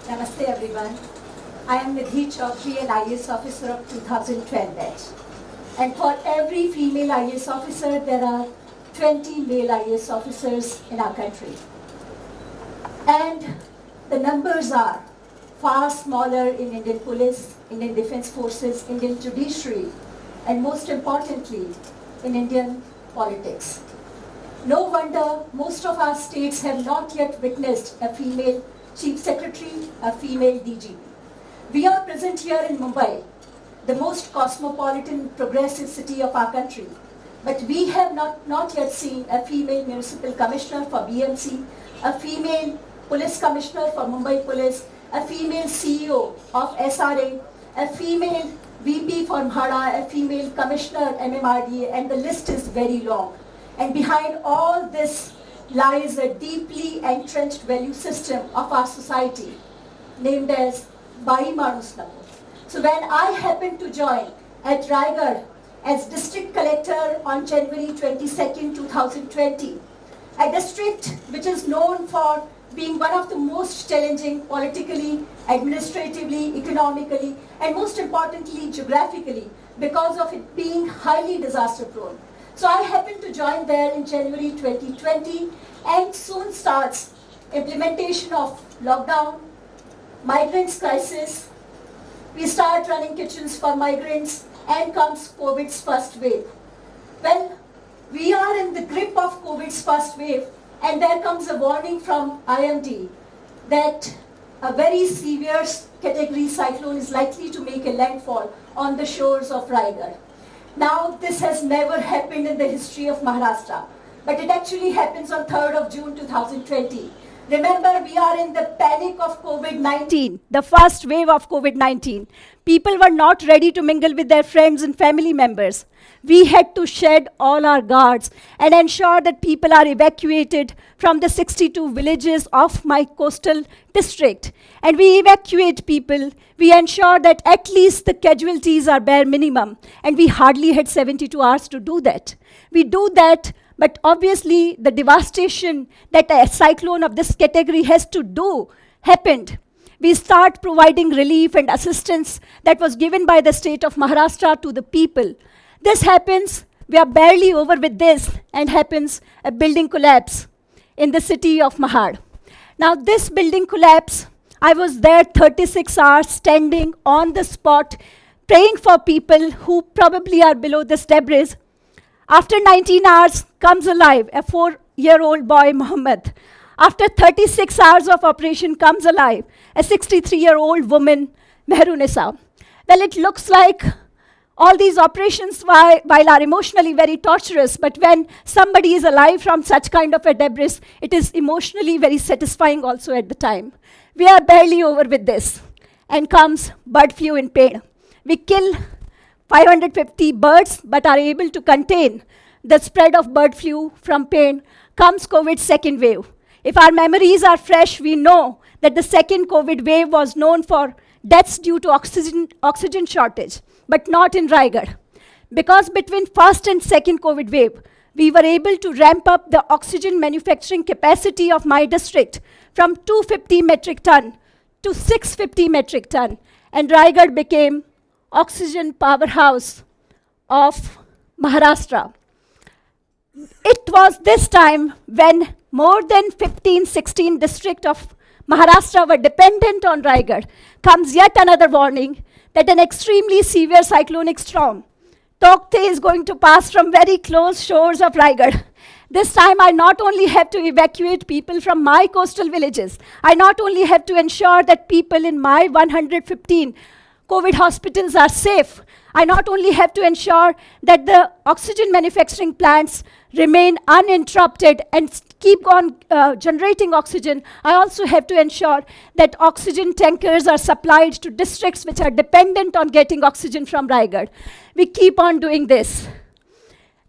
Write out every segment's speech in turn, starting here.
Namaste everyone. I am Nidhi Chaudhary, an IAS officer of 2012 batch. And for every female IAS officer, there are 20 male IAS officers in our country. And the numbers are far smaller in Indian Police, Indian Defence Forces, Indian Judiciary, and most importantly, in Indian politics. No wonder most of our states have not yet witnessed a female Chief Secretary, a female DGP. We are present here in Mumbai, the most cosmopolitan, progressive city of our country. But we have not yet seen a female municipal commissioner for BMC, a female police commissioner for Mumbai Police, a female CEO of SRA, a female VP for MHADA, a female commissioner MMRDA, and the list is very long. And behind all this lies a deeply entrenched value system of our society, named as Bai Manus Namo. So when I happened to join at Raigad as district collector on January 22nd, 2020, a district which is known for being one of the most challenging politically, administratively, economically, and most importantly, geographically, because of it being highly disaster prone. So I happened to join there in January 2020, and soon starts implementation of lockdown, migrants crisis. We start running kitchens for migrants, and comes COVID's first wave. Well, we are in the grip of COVID's first wave, and there comes a warning from IMD that a very severe category cyclone is likely to make a landfall on the shores of Raigad. Now, this has never happened in the history of Maharashtra, but it actually happens on 3rd of June 2020. Remember, we are in the panic of COVID-19, the first wave of COVID-19. People were not ready to mingle with their friends and family members. We had to shed all our guards and ensure that people are evacuated from the 62 villages of my coastal district. And we evacuate people. We ensure that at least the casualties are bare minimum. And we hardly had 72 hours to do that. We do that, but obviously the devastation that a cyclone of this category has to do happened. We start providing relief and assistance that was given by the state of Maharashtra to the people. This happens, we are barely over with this, and happens a building collapse in the city of Mahad. Now this building collapse, I was there 36 hours standing on the spot, praying for people who probably are below this debris. After 19 hours, comes alive a 4-year-old boy, Muhammad. After 36 hours of operation, comes alive a 63-year-old woman, Mehrunisa. Well, it looks like all these operations, while are emotionally very torturous, but when somebody is alive from such kind of a debris, it is emotionally very satisfying also at the time. We are barely over with this. And comes bird flu in pain. We kill 550 birds, but are able to contain the spread of bird flu from pain. Comes COVID second wave. If our memories are fresh, we know that the second COVID wave was known for deaths due to oxygen shortage, but not in Raigad. Because between first and second COVID wave, we were able to ramp up the oxygen manufacturing capacity of my district from 250 metric ton to 650 metric ton. And Raigad became oxygen powerhouse of Maharashtra. It was this time when more than 15-16 districts of Maharashtra were dependent on Raigad. Comes yet another warning that an extremely severe cyclonic storm, Taukte, is going to pass from very close shores of Raigad. This time I not only have to evacuate people from my coastal villages, I not only have to ensure that people in my 115 COVID hospitals are safe, I not only have to ensure that the oxygen manufacturing plants remain uninterrupted and keep on generating oxygen, I also have to ensure that oxygen tankers are supplied to districts which are dependent on getting oxygen from Raigad. We keep on doing this.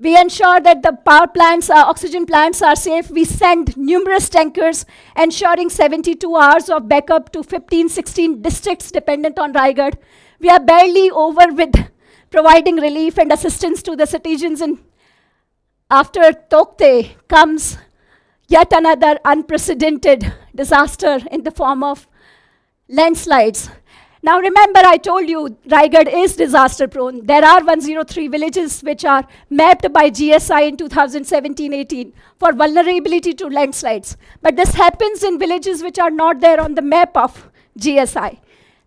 We ensure that the power plants, oxygen plants are safe. We send numerous tankers, ensuring 72 hours of backup to 15-16 districts dependent on Raigad. We are barely over with providing relief and assistance to the citizens. And after Taukte comes yet another unprecedented disaster in the form of Landslides. Now remember, I told you Raigad is disaster prone. There are 103 villages which are mapped by GSI in 2017-18 for vulnerability to landslides. But this happens in villages which are not there on the map of GSI.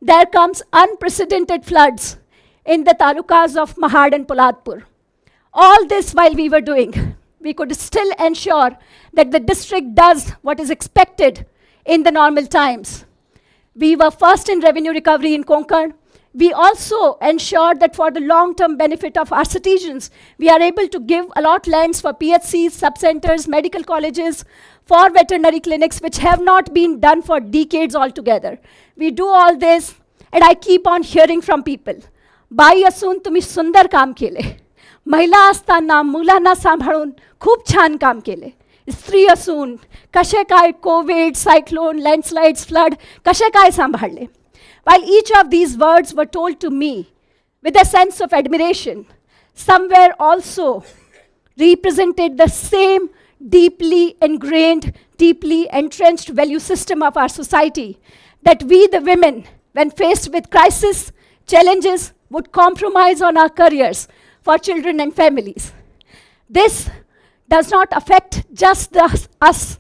There comes unprecedented floods in the talukas of Mahad and Poladpur. All this while we were doing, we could still ensure that the district does what is expected in the normal times. We were first in revenue recovery in Konkan. We also ensured that for the long-term benefit of our citizens, we are able to give a lot lands for PHCs, sub-centers, medical colleges, for veterinary clinics, which have not been done for decades altogether. We do all this, and I keep on hearing from people. Bai asun tumi sundar काम केले. महिला असताना मुलांना सांभाळून खूप छान काम केले. स्त्री असून कसे काय कोविड, cyclone, landslides, flood, कसे काय सांभाळले. While each of these words were told to me with a sense of admiration, somewhere also represented the same deeply ingrained, deeply entrenched value system of our society, that we, the women, when faced with crisis, challenges, would compromise on our careers for children and families. This does not affect just us,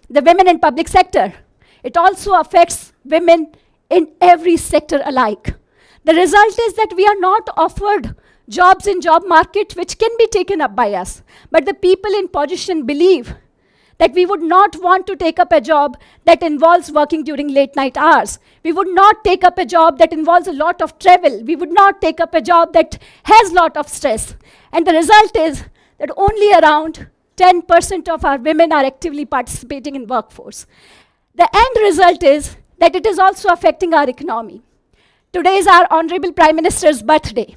the women in public sector. It also affects women in every sector alike. The result is that we are not offered jobs in job market which can be taken up by us. But the people in position believe that we would not want to take up a job that involves working during late night hours. We would not take up a job that involves a lot of travel. We would not take up a job that has a lot of stress. And the result is that only around 10% of our women are actively participating in workforce. The end result is that it is also affecting our economy. Today is our Honorable Prime Minister's birthday.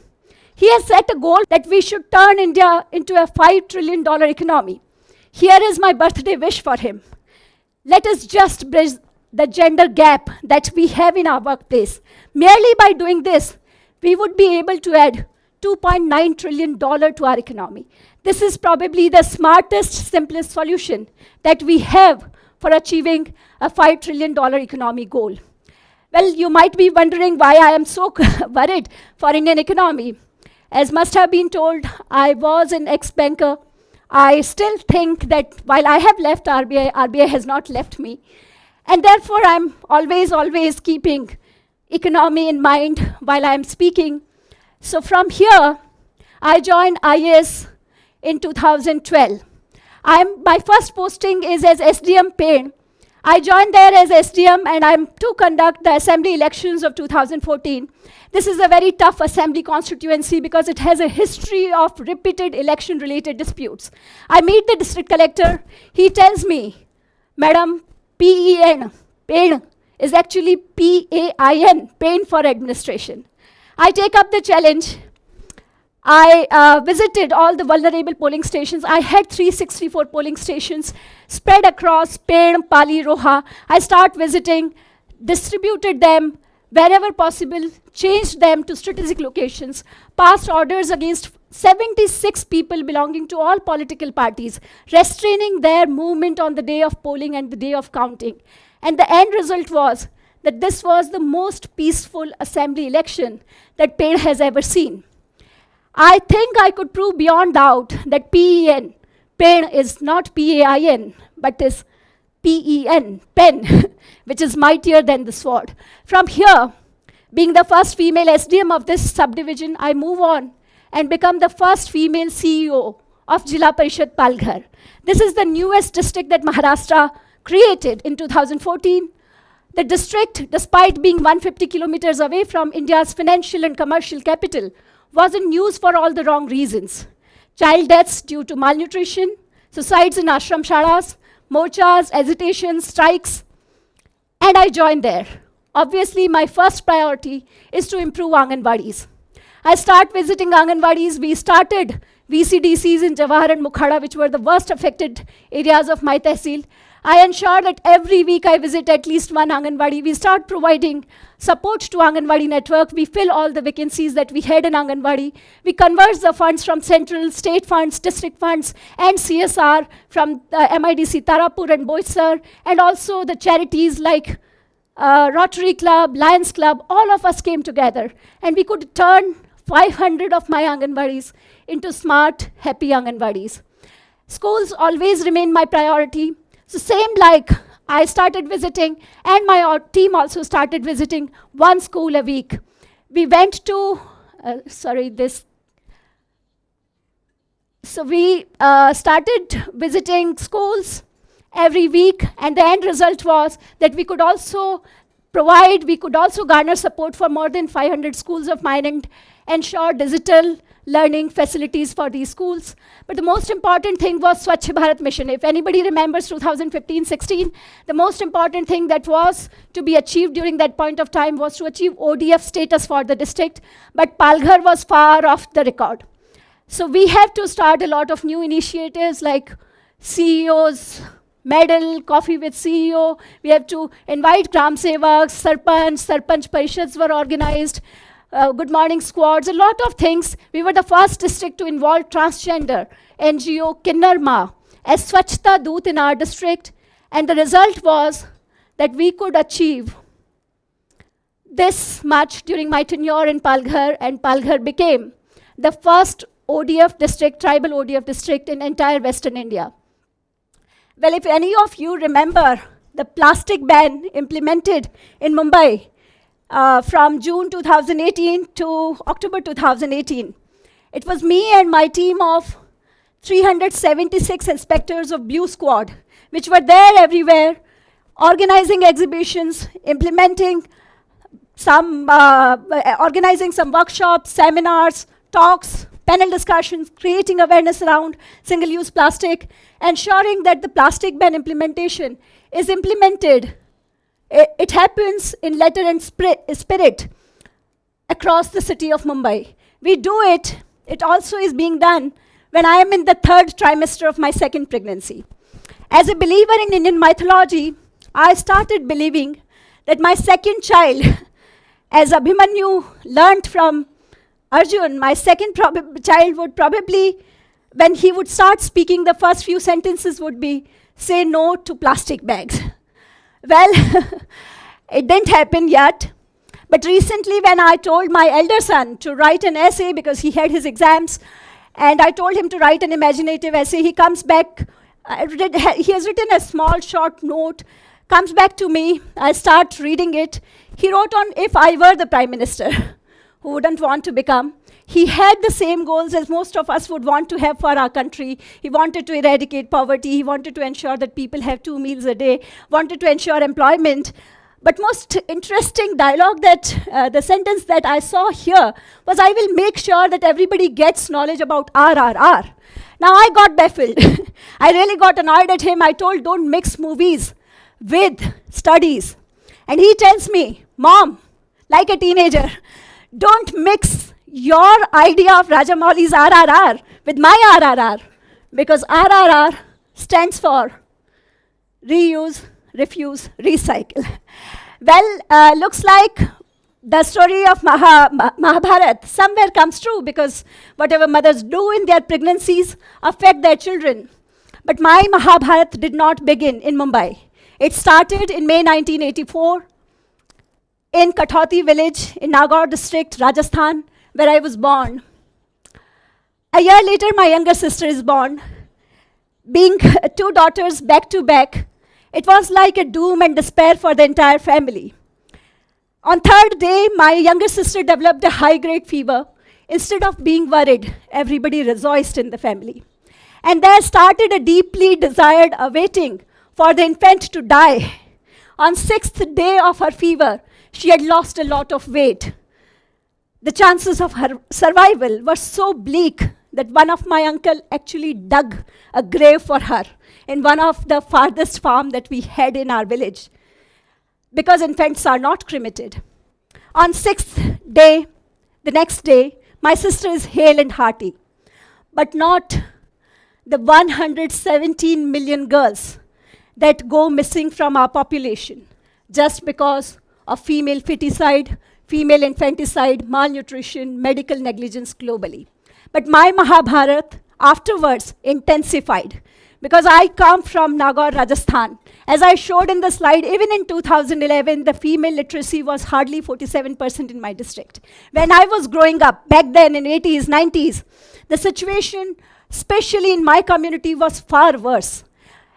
He has set a goal that we should turn India into a $5 trillion economy. Here is my birthday wish for him. Let us just bridge the gender gap that we have in our workplace. Merely by doing this, we would be able to add $2.9 trillion to our economy. This is probably the smartest, simplest solution that we have for achieving a $5 trillion economy goal. Well, you might be wondering why I am so worried for Indian economy. As must have been told, I was an ex-banker. I still think that while I have left RBI, RBI has not left me. And therefore, I'm always keeping economy in mind while I'm speaking. So from here, I joined IAS in 2012. My first posting is as SDM Pen. I joined there as SDM, and I'm to conduct the assembly elections of 2014. This is a very tough assembly constituency because it has a history of repeated election-related disputes. I meet the district collector. He tells me, Madam, PEN, Pen, is actually PAIN, Pain for Administration. I take up the challenge. I visited all the vulnerable polling stations. I had 364 polling stations spread across Pen, Pali, Roha. I start visiting, distributed them wherever possible, changed them to strategic locations, passed orders against 76 people belonging to all political parties, restraining their movement on the day of polling and the day of counting. And the end result was that this was the most peaceful assembly election that Pen has ever seen. I think I could prove beyond doubt that PEN, Pen is not PAIN, but is PEN, Pen, which is mightier than the sword. From here, being the first female SDM of this subdivision, I move on and become the first female CEO of Jila Parishad Palghar. This is the newest district that Maharashtra created in 2014. The district, despite being 150 kilometers away from India's financial and commercial capital, was in news for all the wrong reasons. Child deaths due to malnutrition, suicides in ashram shalas, morchas, agitations, strikes, and I joined there. Obviously, my first priority is to improve Anganwadis. I start visiting Anganwadis. We started VCDCs in Jawahar and Mukhada, which were the worst affected areas of my tehsil. I ensure that every week I visit at least one Anganwadi. We start providing support to Anganwadi network. We fill all the vacancies that we had in Anganwadi. We convert the funds from central, state funds, district funds, and CSR from MIDC Tarapur and Boisar, and also the charities like Rotary Club, Lions Club, all of us came together, and we could turn 500 of my Anganwadis into smart, happy Anganwadis. Schools always remain my priority. So same like I started visiting, and my team also started visiting one school a week. We went to, So we started visiting schools every week, and the end result was that we could also garner support for more than 500 schools of mine and ensure digital learning facilities for these schools. But the most important thing was Swachh Bharat Mission. If anybody remembers 2015-16, the most important thing that was to be achieved during that point of time was to achieve ODF status for the district, but Palghar was far off the record. So we have to start a lot of new initiatives like CEOs medal, coffee with CEO. We have to invite Gram Sevaks, Sarpanch Parishads were organized, Good Morning Squads, a lot of things. We were the first district to involve transgender NGO Kinnar Ma as Swachhta Doot in our district, and the result was that we could achieve this much during my tenure in Palghar, and Palghar became the first ODF district, tribal ODF district in entire Western India. Well, if any of you remember the plastic ban implemented in Mumbai from June 2018 to October 2018, it was me and my team of 376 inspectors of Blue Squad, which were there everywhere, organizing exhibitions, organizing some workshops, seminars, talks, panel discussions, creating awareness around single-use plastic, ensuring that the plastic ban implementation is implemented. It happens in letter and spirit across the city of Mumbai. We do it. It also is being done when I am in the 3rd trimester of my 2nd pregnancy. As a believer in Indian mythology, I started believing that my 2nd child, as Abhimanyu learnt from Arjun, my 2nd child would probably, when he would start speaking, the first few sentences would be, say no to plastic bags. Well, it didn't happen yet. But recently when I told my elder son to write an essay because he had his exams, and I told him to write an imaginative essay, he comes back, he has written a small short note, comes back to me, I start reading it. He wrote on, if I were the Prime Minister, who wouldn't want to become. He had the same goals as most of us would want to have for our country. He wanted to eradicate poverty. He wanted to ensure that people have 2 meals a day, wanted to ensure employment. But most interesting dialogue that, the sentence that I saw here was, I will make sure that everybody gets knowledge about RRR. Now I got baffled. I really got annoyed at him. I told, don't mix movies with studies. And he tells me, Mom, like a teenager, don't mix your idea of Rajamouli's RRR with my RRR, because RRR stands for reuse, refuse, recycle. Well, looks like the story of Mahabharat somewhere comes true, because whatever mothers do in their pregnancies affect their children. But my Mahabharat did not begin in Mumbai. It started in May 1984 in Kathauti village in Nagaur district, Rajasthan, where I was born. A year later, my younger sister is born. Being 2 daughters back to back, it was like a doom and despair for the entire family. On 3rd day, my younger sister developed a high-grade fever. Instead of being worried, everybody rejoiced in the family. And there started a deeply desired awaiting for the infant to die. On 6th day of her fever, she had lost a lot of weight. The chances of her survival were so bleak that one of my uncle actually dug a grave for her in one of the farthest farm that we had in our village, because infants are not cremated. On 6th day, the next day, my sister is hale and hearty, but not the 117 million girls that go missing from our population just because of female feticide, female infanticide, malnutrition, medical negligence globally. But my Mahabharat afterwards intensified because I come from Nagaur, Rajasthan. As I showed in the slide, even in 2011, the female literacy was hardly 47% in my district. When I was growing up, back then in 80s, 90s, the situation, especially in my community, was far worse.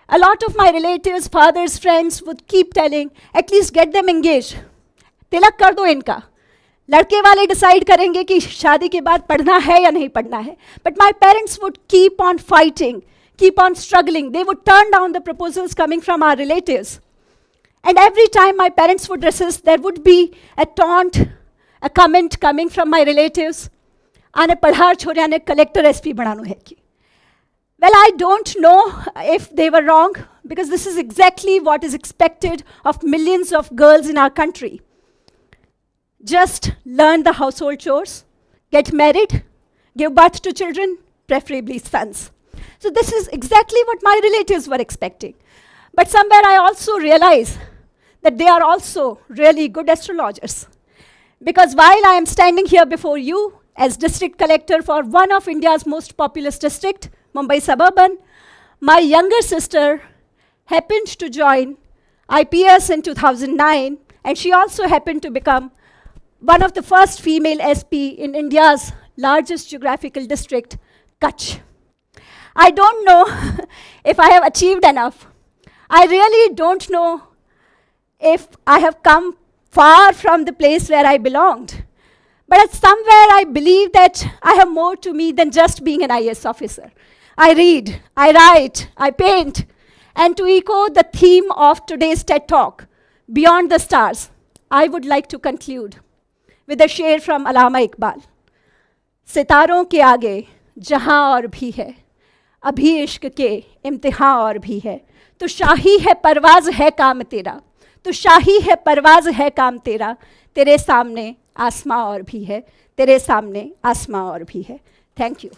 A lot of my relatives, fathers, friends would keep telling, at least get them engaged. तिलक कर दो इनका. लड़के वाले decide करेंगे कि शादी के बाद पढ़ना है या नहीं पढ़ना है. But my parents would keep on fighting, keep on struggling. They would turn down the proposals coming from our relatives. And every time my parents would resist, there would be a taunt, a comment coming from my relatives. आने पढ़ार छोरे आने collector SP बनानो है कि. Well, I don't know if they were wrong, because this is exactly what is expected of millions of girls in our country. Just learn the household chores, get married, give birth to children, preferably sons. So this is exactly what my relatives were expecting. But somewhere I also realize that they are also really good astrologers. Because while I am standing here before you as district collector for one of India's most populous district, Mumbai Suburban, my younger sister happened to join IPS in 2009, and she also happened to become one of the first female SP in India's largest geographical district, Kutch. I don't know if I have achieved enough. I really don't know if I have come far from the place where I belonged. But somewhere I believe that I have more to me than just being an IAS officer. I read, I write, I paint. And to echo the theme of today's TED Talk, Beyond the Stars, I would like to conclude with a शेर from Allama Iqbal. सितारों के आगे जहां और भी है, अभी इश्क के इम्तिहां और भी है. तो शाही है परवाज़ है काम तेरा, तो शाही है परवाज़ है काम तेरा, तेरे सामने आसमां और भी है, तेरे सामने आसमां और भी है. Thank you.